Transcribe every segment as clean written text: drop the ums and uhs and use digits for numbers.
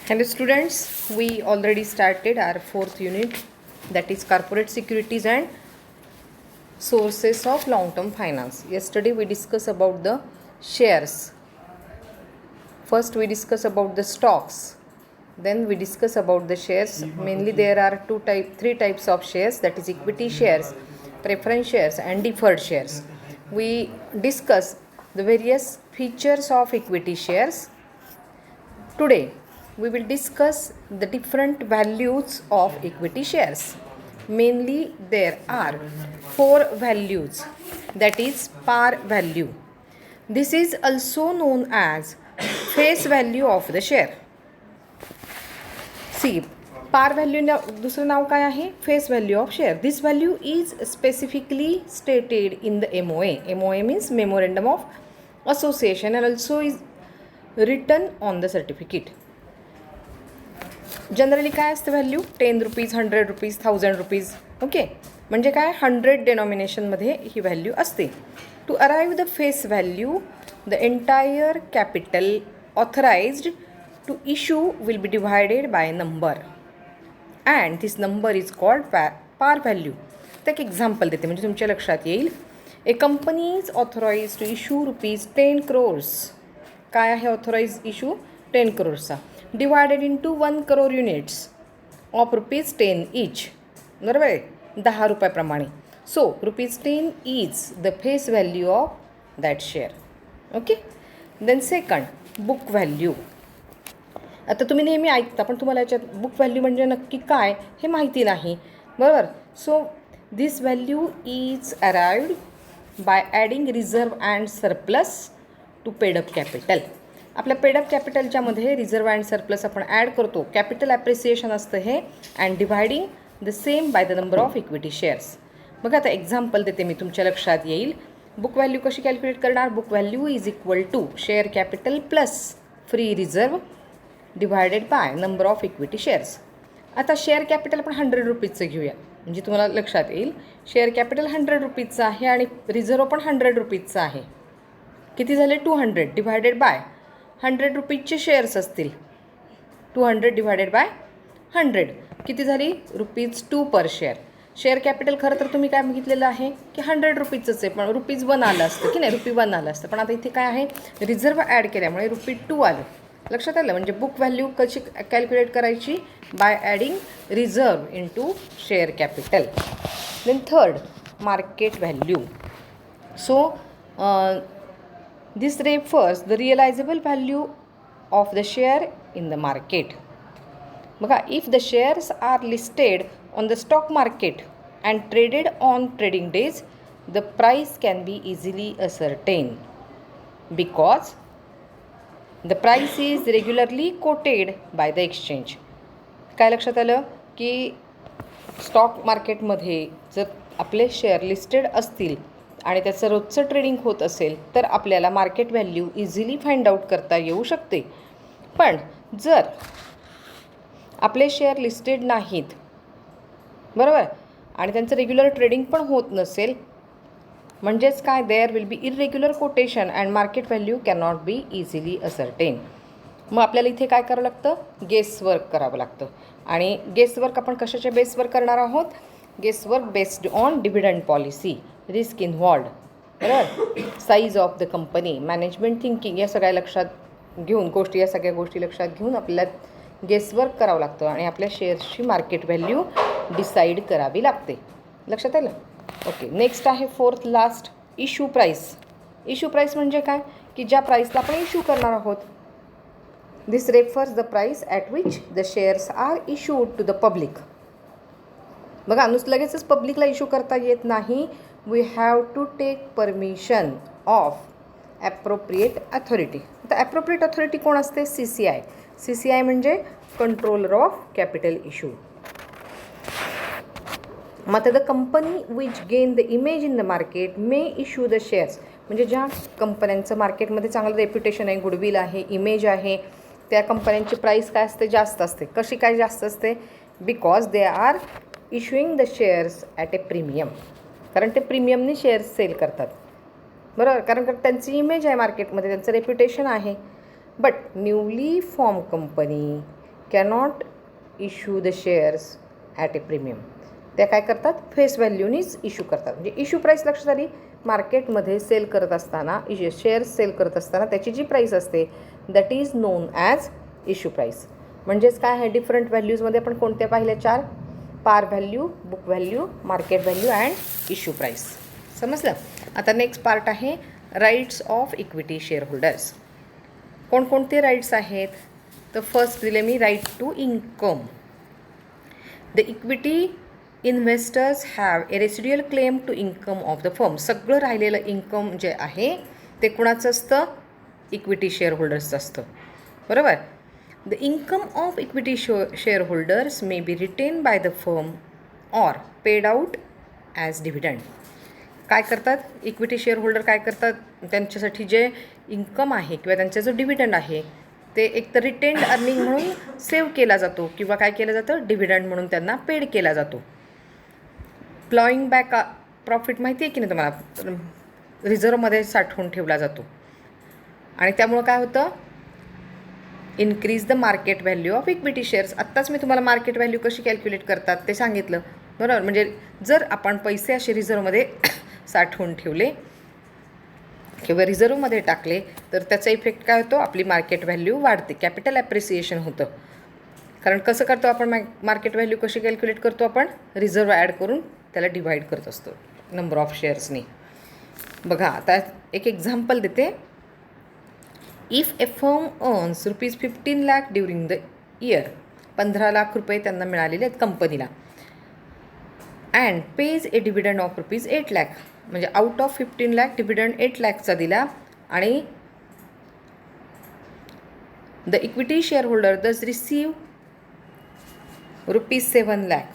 Hello students, we already started our fourth unit, that is corporate securities and sources of long-term finance. Yesterday we discussed about the shares. First we discussed about the stocks, then we discussed about the shares. Mainly there are three types of shares, that is equity shares, preference shares and deferred shares. We discussed the various features of equity shares. Today we will discuss the different values of equity shares. Mainly there are four values, that is par value. This is also known as face value of the share. See, par value दुसरं नाव काय आहे? Face value of share. This value is specifically stated in the MOA. MOA means Memorandum of Association and also is written on the certificate. Generally काय असतं value? 10 rupees, 100 rupees, 1000 rupees. Okay, म्हणजे काय 100 डेनॉमिनेशनमध्ये ही value असते. To arrive the face value the entire capital authorised to issue will be divided by number and this number is called par value. तर एक example देते म्हणजे तुमच्या लक्षात येईल. A company is authorised to issue rupees 10 crores. काय आहे authorised issue? 10 crores. Divided into 1 crore units of rupees 10 each. बरोबर आहे, 10 रुपयाप्रमाणे. So rupees 10 is the face value of that share. Okay, then second book value. आता तुम्ही नेहमी ऐकता पण तुम्हाला याच्यात बुक व्हॅल्यू म्हणजे नक्की काय हे माहिती नाही, बरोबर. So this value is arrived by adding reserve and surplus to paid up capital. आपल्या पेडअप कॅपिटलच्यामध्ये रिझर्व अँड सरप्लस आपण ॲड करतो. कॅपिटल ॲप्रिसिएशन असतं हे. And dividing the same by the number of equity shares. बघा आता एक्झाम्पल देते मी, तुमच्या लक्षात येईल. बुक व्हॅल्यू कशी कॅल्क्युलेट करणार? Book value is equal to share capital plus free reserve divided by number of equity shares. आता शेअर कॅपिटल आपण 100 रुपीजचं घेऊया म्हणजे तुम्हाला लक्षात येईल. शेअर कॅपिटल 100 रुपीजचं आहे आणि रिझर्व पण 100 रुपीजचं आहे. किती झाले? 200 डिवायडेड बाय 100 रुपीजचे शेअर्स असतील. 200 डिवायडेड बाय 100 किती झाली? ₹2 पर शेअर. शेअर कॅपिटल खरं तर तुम्ही काय बघितलेलं आहे की 100 रुपीजच आहे, पण ₹1 आलं असतं की नाही, ₹1 आलं असतं. पण आता इथे काय आहे, रिझर्व ॲड केल्यामुळे ₹2 आलं. लक्षात आलं. म्हणजे बुक व्हॅल्यू कशी कॅल्क्युलेट करायची? By adding reserve into share capital. Then third market value. So this refers the realizable value of the share in the market. बघा, if the shares are listed on the stock market and traded on trading days, the price can be easily ascertained because the price is regularly quoted by the exchange. काय लक्षात आलं की stock मार्केटमध्ये जर आपले share listed असतील आणि त्याचं रोजचं ट्रेडिंग होत असेल तर आपल्याला market value easily find out करता येऊ शकते. पण जर आपले शेअर लिस्टेड नाहीत, बरोबर, आणि त्यांचं रेग्युलर ट्रेडिंग पण होत नसेल, म्हणजेच काय, there will be irregular quotation and market value can not be easily ascertain. मग आपल्याला इथे काय करावं लागतं? गेसवर्क करावं लागतं. आणि गेसवर्क आपण कशाच्या बेसवर करणार आहोत? Guesswork based on dividend policy, risk involved, बरोबर, size of the company, management thinking, या सगळ्या लक्षात घेऊन या सगळ्या गोष्टी लक्षात घेऊन आपल्याला गेसवर्क करावं लागतं आणि आपल्या शेअर्सची मार्केट व्हॅल्यू डिसाईड करावी लागते. लक्षात आलं? ओके, नेक्स्ट आहे fourth last issue price. Issue price म्हणजे काय की ज्या प्राईसला आपण इश्यू करणार आहोत. This refers the price at which the shares are issued to the public. बघा, लगेचच पब्लिकला इश्यू करता येत नाही. We have to take permission of appropriate authority. आता ॲप्रोप्रिएट अथॉरिटी कोण असते? CCI. CCI म्हणजे कंट्रोलर ऑफ कॅपिटल इश्यू. मग the company which gain the image in the market may issue the shares. म्हणजे ज्या कंपन्यांचं मार्केटमध्ये चांगलं रेप्युटेशन आहे, गुडविल आहे, इमेज आहे, त्या कंपन्यांची प्राईस काय असते? जास्त असते. कशी काय जास्त असते? Because they are इश्युईंग the shares at a premium. कारण ते प्रीमियमने शेअर्स सेल करतात, बरोबर, कारण त्यांची इमेज आहे मार्केटमध्ये, त्यांचं रेप्युटेशन आहे. But newly form company cannot issue the shares at a premium. त्या काय करतात, फेस व्हॅल्यूनीच इश्यू करतात. म्हणजे इश्यू प्राईस लक्षात आली, मार्केटमध्ये सेल करत असताना शेअर्स सेल करत असताना त्याची जी प्राईस असते that is non as issue price. म्हणजेच काय आहे, डिफरंट व्हॅल्यूजमध्ये आपण कोणत्या पाहिल्या, 4, par value, book value, market value and issue price. समजलं. आता नेक्स्ट पार्ट आहे rights of equity share holders. कोणकोणते राईट्स आहेत, तर फर्स्ट दिले मी right to income. The equity investors have a residual claim to income of the firm. सगळं राहिलेलं इन्कम जे आहे ते कुणाचं असतं, इक्विटी शेअर होल्डर्सचं असतं. बरोबर. The income of equity share holders may be written by the firm or paid out as dividend. काय करतात इक्विटी शेअर होल्डर, काय करतात, त्यांच्यासाठी जे इन्कम आहे किंवा त्यांचा जो डिव्हिडंड आहे ते एक तर रिटेन्ड अर्निंग म्हणून सेव्ह केला जातो किंवा काय केलं जातं, डिव्हिडंड म्हणून त्यांना पेड केला जातो. प्लॉईंग बॅक प्रॉफिट माहिती आहे की नाही तुम्हाला, रिझर्वमध्ये साठवून ठेवला जातो. आणि त्यामुळं काय होतं, increase the market value of equity shares. आत्ताच मी तुम्हाला मार्केट व्हॅल्यू कशी कॅल्क्युलेट करतात ते सांगितलं. बरोबर. म्हणजे जर आपण पैसे असे रिझर्वमध्ये साठवून ठेवले किंवा रिझर्वमध्ये टाकले तर त्याचा इफेक्ट काय होतो, आपली मार्केट व्हॅल्यू वाढते, कॅपिटल ॲप्रिसिएशन होतं. कारण कसं करतो आपण, मार्केट व्हॅल्यू कशी कॅल्क्युलेट करतो आपण, रिझर्व ॲड करून त्याला डिवाईड करत असतो नंबर ऑफ शेअर्सनी. बघा आता एक एक्झाम्पल देते. If A firm earns ₹15 lakh during the year, 15 lakh रुपये त्यांना मिळालेले आहेत कंपनीला, and page A dividend of ₹8 lakh, म्हणजे आउट ऑफ 15 लाख डिव्हिडंड 8 लाखचा दिला, आणि द इक्विटी शेअर होल्डर दस receive ₹7 lakh.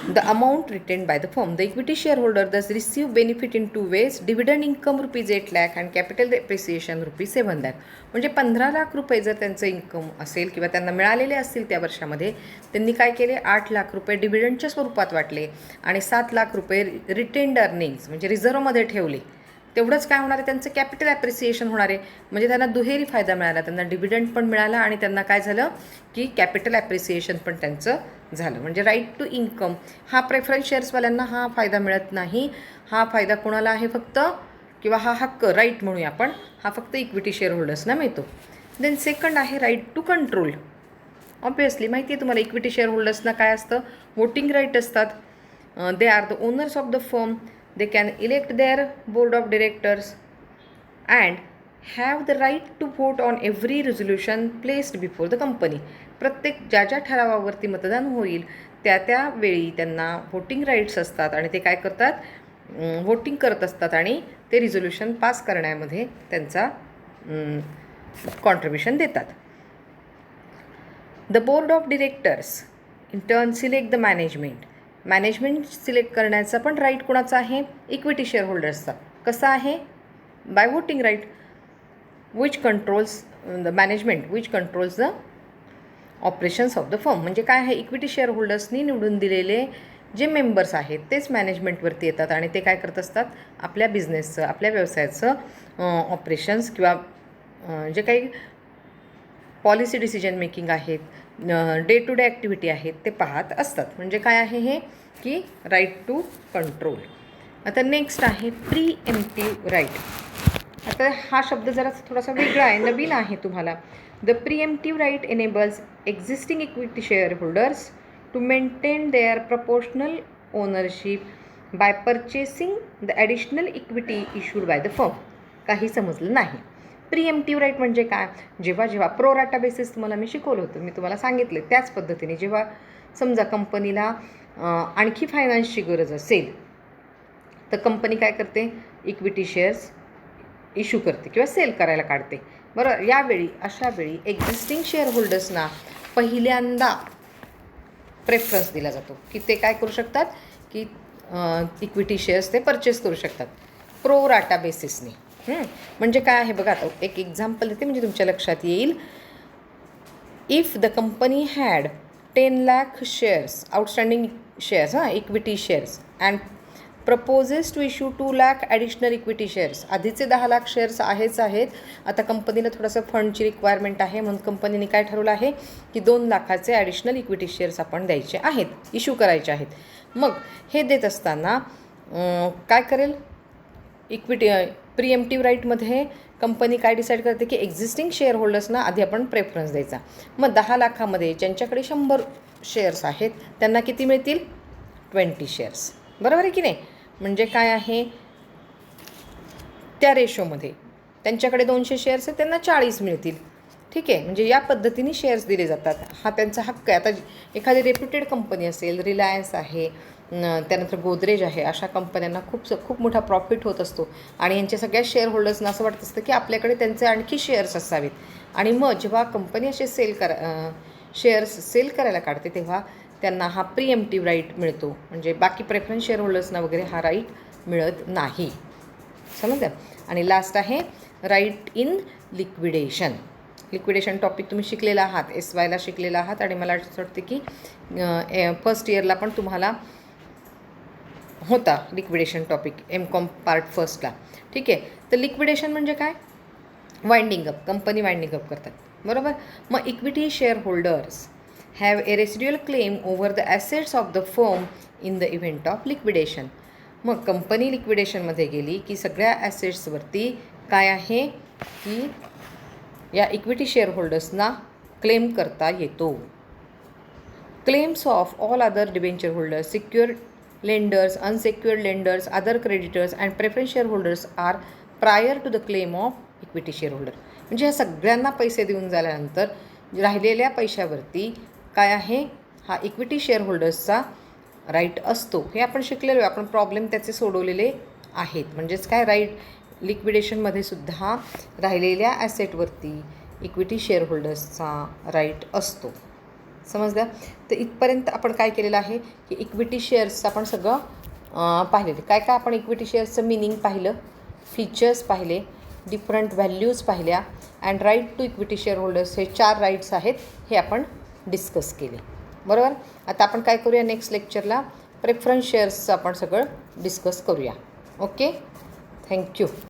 The amount retained by the firm. The equity shareholder thus receive benefit in 2 ways. Dividend income ₹8 lakh and capital depreciation ₹7 lakh. म्हणजे 15 लाख रुपये जर त्यांचं income असेल किंवा त्यांना मिळालेले असतील त्या वर्षामध्ये, त्यांनी काय केले, 8 लाख रुपये डिव्हिडंडच्या स्वरूपात वाटले आणि 7 लाख रुपये रिटेन्ड अर्निंग्स म्हणजे रिझर्वमध्ये ठेवले. तेवढंच काय होणार आहे, त्यांचं कॅपिटल ॲप्रिसिएशन होणार आहे. म्हणजे त्यांना दुहेरी फायदा मिळाला, त्यांना डिव्हिडंड पण मिळाला आणि त्यांना काय झालं की कॅपिटल ॲप्रिसिएशन पण त्यांचं झालं. म्हणजे राईट टू इन्कम हा प्रेफरन्स शेअर्सवाल्यांना हा फायदा मिळत नाही. हा फायदा कोणाला आहे फक्त, किंवा हा हक्क राईट म्हणूया आपण, हा फक्त इक्विटी शेअर होल्डर्सना मिळतो. देन सेकंड आहे राईट टू कंट्रोल. ऑब्वियसली माहिती आहे तुम्हाला इक्विटी शेअर होल्डर्सना काय असतं, वोटिंग राईट असतात. They are the owners of the firm. They can elect their board of directors and have the right to vote on every resolution placed before the company. प्रत्येक ज्या ज्या ठरावावरती मतदान होईल त्या वेळी त्यांना वोटिंग राईट्स असतात आणि ते काय करतात, वोटिंग करत असतात आणि ते रिझोल्युशन पास करण्यामध्ये त्यांचा कॉन्ट्रीब्युशन देतात. The board of directors in turn select the management. Management select करण्याचा पण राईट कोणाचा आहे, इक्विटी शेअर होल्डर्सचा. कसा आहे, by voting right. Which controls the management which controls the operations of the firm. म्हणजे काय आहे, इक्विटी शेअर होल्डर्सनी निवडून दिलेले जे मेंबर्स आहेत तेच मॅनेजमेंटवरती येतात आणि ते काय करत असतात, आपल्या बिझनेसचं, आपल्या व्यवसायाचं ऑपरेशन्स किंवा जे काही पॉलिसी डिसिजन मेकिंग आहेत, डे टू डे ॲक्टिव्हिटी आहेत ते पाहत असतात. म्हणजे काय आहे हे, की राईट टू कंट्रोल. आता नेक्स्ट आहे प्रीएम्प्टिव्ह राईट. आता हा शब्द जरा थोडासा वेगळा आहे, नवीन आहे तुम्हाला. The preemptive right enables existing equity share holders to maintain their proportional ownership by purchasing the additional equity issued by the firm. काही समजलं नाही. प्रीएम्प्टिव्ह राईट म्हणजे काय, जेव्हा प्रो राटा बेसिस तुम्हाला मी शिकवलं होतं, मी तुम्हाला सांगितले त्याच पद्धतीने, जेव्हा समजा कंपनीला आणखी फायनान्सची गरज असेल तर कंपनी काय करते, इक्विटी शेअर्स इश्यू करते किंवा सेल करायला काढते. बरं, यावेळी अशा वेळी एक्झिस्टिंग शेअर होल्डर्सना पहिल्यांदा प्रेफरन्स दिला जातो की ते काय करू शकतात, की इक्विटी शेअर्स ते परचेस करू शकतात प्रो राटा बेसिसने. म्हणजे काय आहे बघा, आता एक एक्झाम्पल देते म्हणजे तुमच्या लक्षात येईल. If the company had 10 lakh shares outstanding shares, equity shares, and proposes to issue 2 lakh additional equity shares. आधीचे 10 लाख शेअर्स आहेत. आता कंपनीला थोडंसं फंडची रिक्वायरमेंट आहे, म्हणून कंपनीने काय ठरवलं आहे की 2 लाखाचे ॲडिशनल इक्विटी शेअर्स आपण द्यायचे आहेत, इश्यू करायचे आहेत. मग हे देत असताना काय करेल, इक्विटी प्रिएम्प्टिव्ह राईटमध्ये कंपनी काय डिसाईड करते की एक्झिस्टिंग शेअर होल्डर्सना आधी आपण प्रेफरन्स द्यायचा. मग 10 लाखामध्ये ज्यांच्याकडे 100 शेअर्स आहेत त्यांना किती मिळतील, 20 शेअर्स. बरोबर आहे की नाही. म्हणजे काय आहे, त्या रेशोमध्ये त्यांच्याकडे 200 शेअर्स आहेत, त्यांना 40 मिळतील. ठीक आहे, म्हणजे या पद्धतीने शेअर्स दिले जातात. हा त्यांचा हक्क आहे. आता एखादी रेप्युटेड कंपनी असेल, रिलायन्स आहे, त्यानंतर गोदरेज आहे, अशा कंपन्यांना खूप मोठा प्रॉफिट होत असतो आणि यांच्या सगळ्या शेअर होल्डर्सना असं वाटत असतं की आपल्याकडे त्यांचे आणखी शेअर्स असावेत. आणि मग जेव्हा कंपनी असे शेअर्स सेल करायला काढते तेव्हा त्यांना हा प्रिएम्प्टिव्ह राईट मिळतो. म्हणजे बाकी प्रेफरन्स शेअर होल्डर्सना वगैरे हा राईट मिळत नाही. समजलं. आणि लास्ट आहे right in liquidation. Liquidation topic तुम्ही शिकलेला आहात, SYला शिकलेला आहात आणि मला असं वाटते की फर्स्ट इयरला पण तुम्हाला होता लिक्विडेशन टॉपिक, MCOM पार्ट फर्स्टला. ठीक आहे. तर लिक्विडेशन म्हणजे काय, winding up, company winding up करतात. बरोबर. मग equity share holders have a residual claim over the assets of the firm in the event of liquidation. मग कंपनी लिक्विडेशनमध्ये गेली की सगळ्या ॲसेट्सवरती काय आहे की या इक्विटी शेअर होल्डर्सना क्लेम करता येतो. Claims of all other debenture holders, secured lenders, unsecured lenders, other creditors and preference share holders are prior to the claim of equity share holder. म्हणजे ह्या सगळ्यांना पैसे देऊन झाल्यानंतर राहिलेल्या पैशावरती काय आहे, हा इक्विटी शेअर होल्डर्सचा राईट असतो. हे आपण शिकलेलो आहे, आपण प्रॉब्लेम त्याचे सोडवलेले आहेत. म्हणजेच काय, राईट लिक्विडेशनमध्ये सुद्धा राहिलेल्या ॲसेटवरती इक्विटी शेअर होल्डर्सचा राईट असतो. समजलं. तर इथपर्यंत आपण काय केलेलं आहे की इक्विटी शेअर्सचं आपण सगळं पाहिलेलं. काय काय आपण इक्विटी शेअर्सचं मिनिंग पाहिलं, फीचर्स पाहिले, डिफरंट व्हॅल्यूज पाहिल्या and right to equity share holders, हे 4 राईट्स आहेत, हे आपण डिस्कस केले. बरोबर. आता आपण काय करूया, नेक्स्ट लेक्चरला प्रेफरन्स शेअर्सचं आपण सगळं डिस्कस करूया. Okay, thank you.